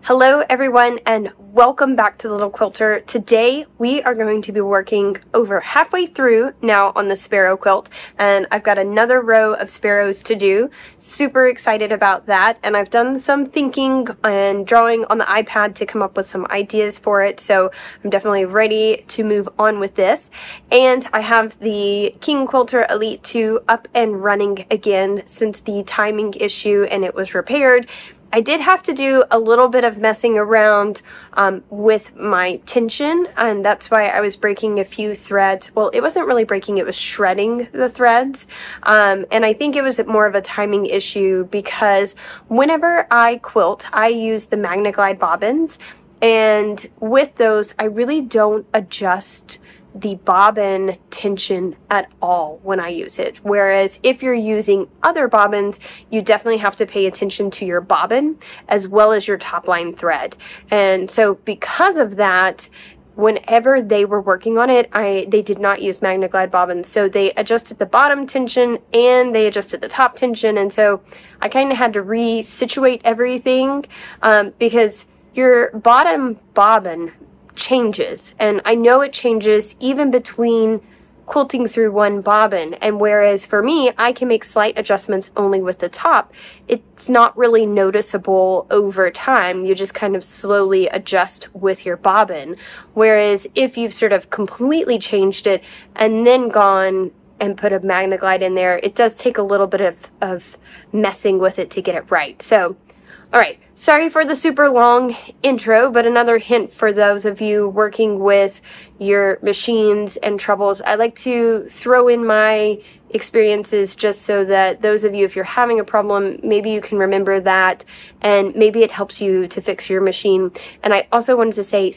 Hello everyone and welcome back to Little Quilter. Today we are going to be working over halfway through now on the sparrow quilt, and I've got another row of sparrows to do. Super excited about that, and I've done some thinking and drawing on the iPad to come up with some ideas for it, so I'm definitely ready to move on with this. And I have the King Quilter Elite 2 up and running again since the timing issue and it was repaired. I did have to do a little bit of messing around with my tension, and that's why I was breaking a few threads. Well, it wasn't really breaking, it was shredding the threads, and I think it was more of a timing issue because whenever I quilt, I use the MagnaGlide bobbins, and with those, I really don't adjust the bobbin tension at all when I use it. Whereas if you're using other bobbins, you definitely have to pay attention to your bobbin as well as your top line thread. And so because of that, whenever they were working on it, they did not use MagnaGlide bobbins. So they adjusted the bottom tension and they adjusted the top tension. And so I kind of had to resituate everything because your bottom bobbin changes, and I know it changes even between quilting through one bobbin, and whereas for me I can make slight adjustments only with the top, it's not really noticeable over time. You just kind of slowly adjust with your bobbin, whereas if you've sort of completely changed it and then gone and put a MagnaGlide in there, it does take a little bit of messing with it to get it right. So alright, sorry for the super long intro, but another hint for those of you working with your machines and troubles. I like to throw in my experiences just so that those of you, if you're having a problem, maybe you can remember that and maybe it helps you to fix your machine. And I also wanted to say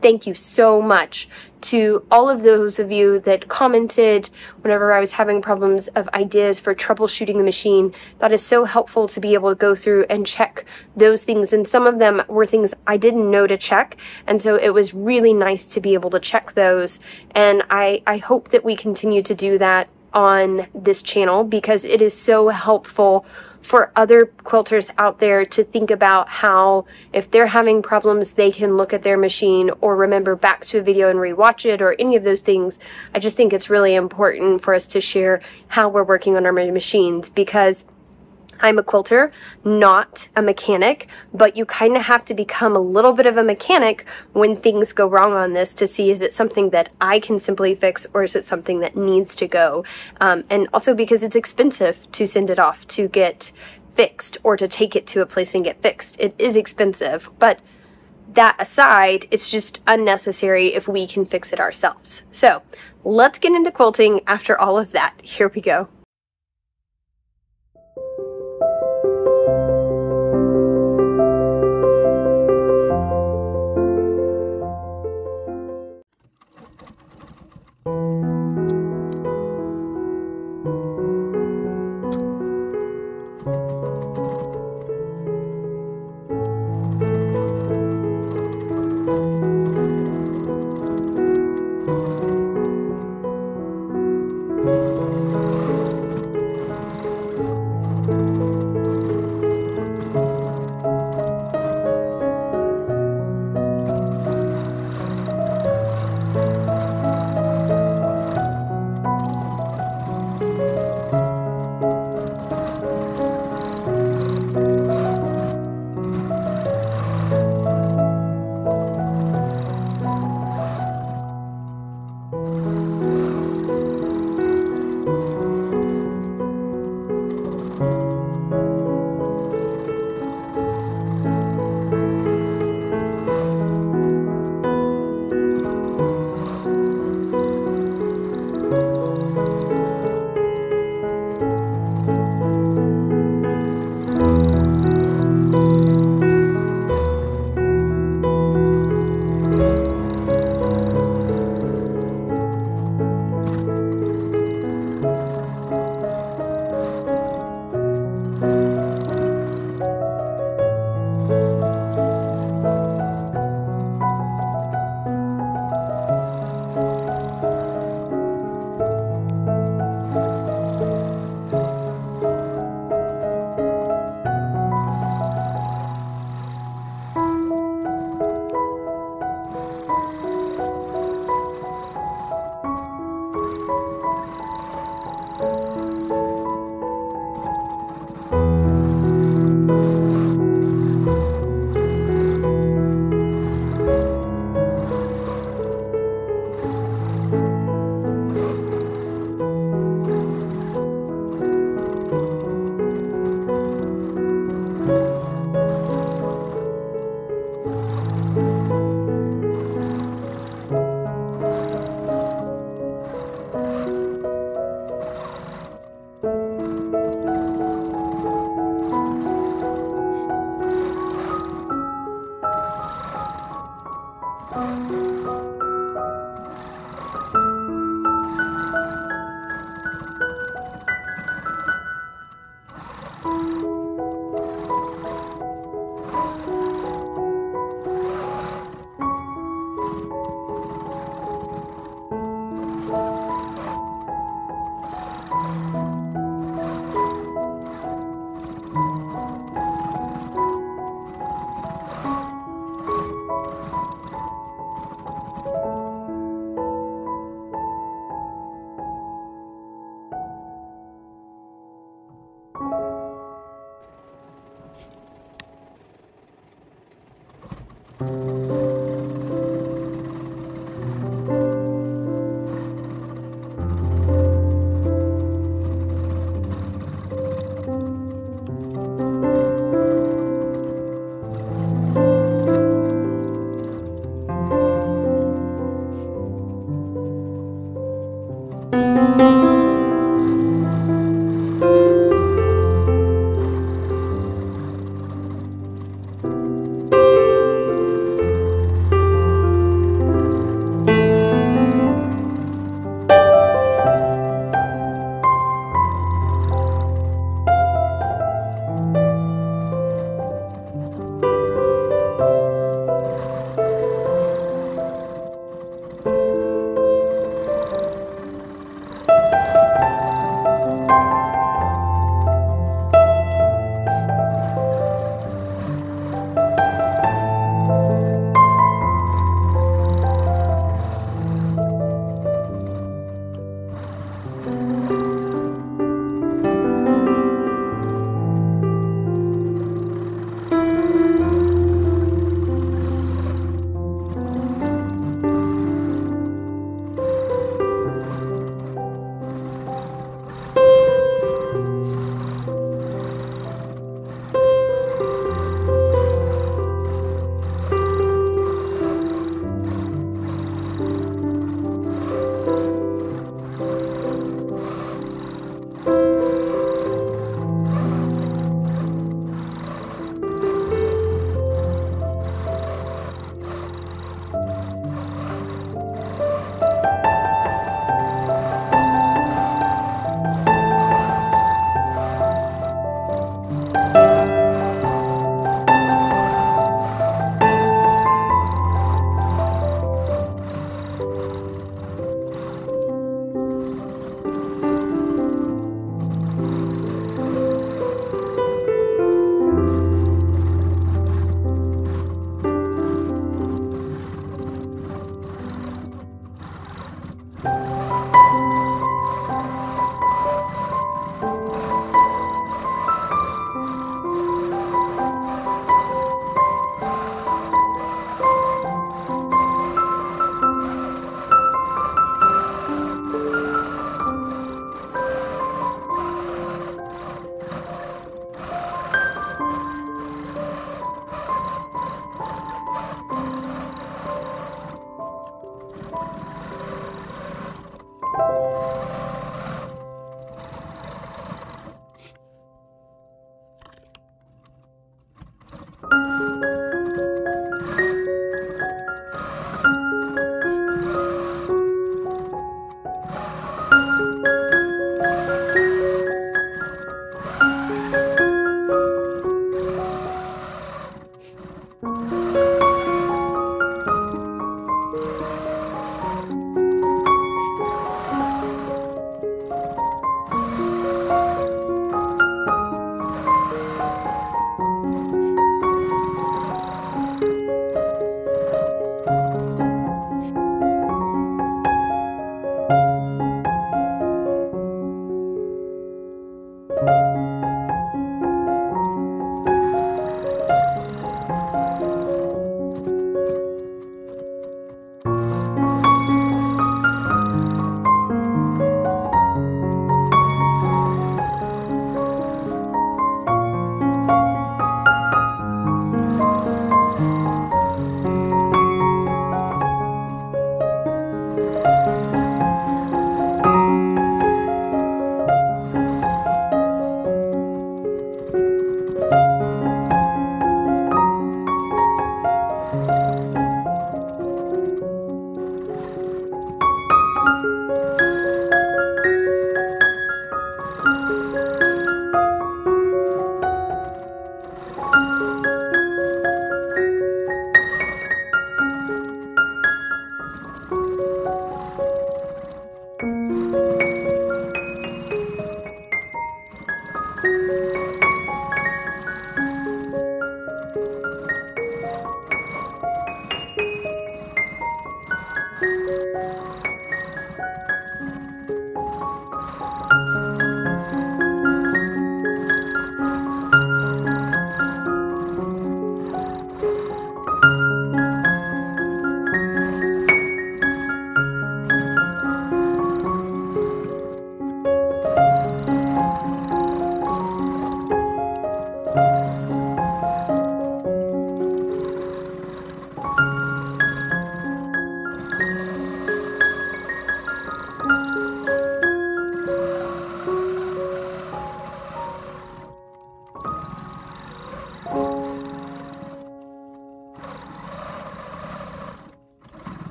thank you so much to all of those of you that commented whenever I was having problems of ideas for troubleshooting the machine. That is so helpful to be able to go through and check those things, and some of them were things I didn't know to check, and so it was really nice to be able to check those, and I hope that we continue to do that on this channel because it is so helpful for other quilters out there to think about how, if they're having problems, they can look at their machine or remember back to a video and rewatch it or any of those things. I just think it's really important for us to share how we're working on our machines, because I'm a quilter, not a mechanic, but you kind of have to become a little bit of a mechanic when things go wrong on this to see, is it something that I can simply fix or is it something that needs to go? And also because it's expensive to send it off to get fixed or to take it to a place and get fixed. It is expensive, but that aside, it's just unnecessary if we can fix it ourselves. So let's get into quilting after all of that. Here we go.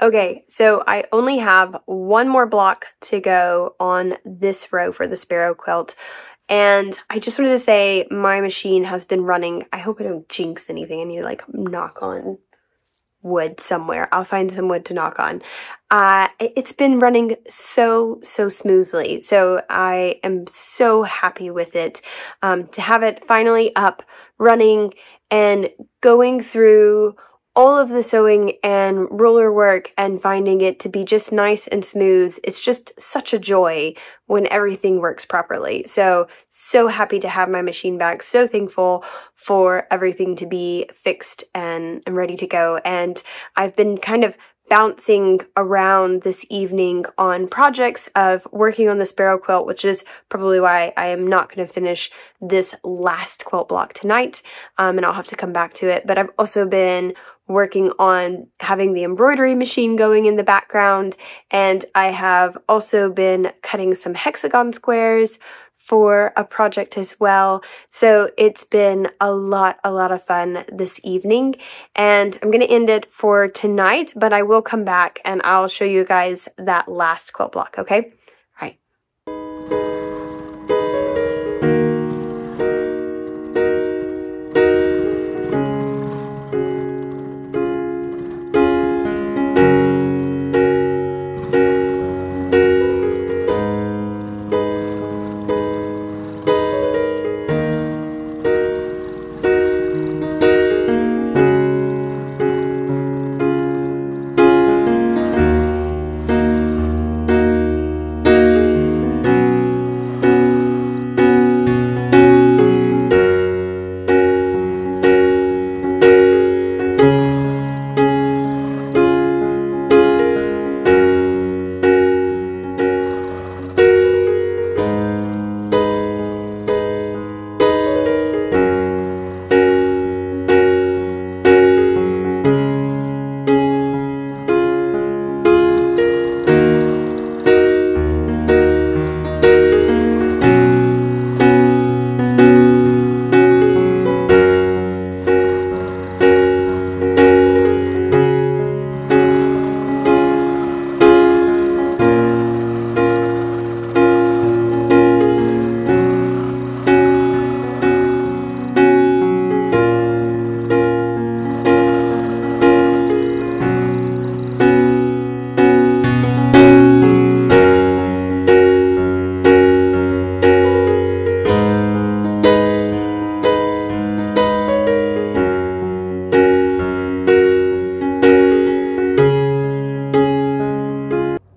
Okay, so I only have one more block to go on this row for the Sparrow quilt. And I just wanted to say my machine has been running. I hope I don't jinx anything. I need to like knock on wood somewhere. I'll find some wood to knock on. It's been running so smoothly. So I am so happy with it. To have it finally up, running, and going through all of the sewing and ruler work and finding it to be just nice and smooth. It's just such a joy when everything works properly. So happy to have my machine back. So thankful for everything to be fixed and ready to go. And I've been kind of bouncing around this evening on projects of working on the Sparrow quilt, which is probably why I am not going to finish this last quilt block tonight, and I'll have to come back to it. But I've also been working on having the embroidery machine going in the background, and I have also been cutting some hexagon squares for a project as well. So it's been a lot of fun this evening, and I'm going to end it for tonight, but I will come back and I'll show you guys that last quilt block, okay? All right.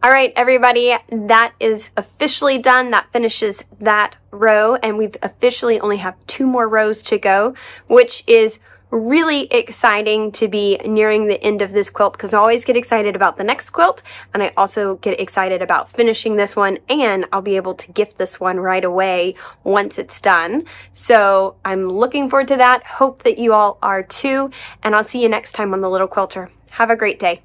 All right, everybody, that is officially done. That finishes that row, and we've officially only have 2 more rows to go, which is really exciting to be nearing the end of this quilt, because I always get excited about the next quilt, and I also get excited about finishing this one, and I'll be able to gift this one right away once it's done. So I'm looking forward to that. Hope that you all are too, and I'll see you next time on the Little Quilter. Have a great day.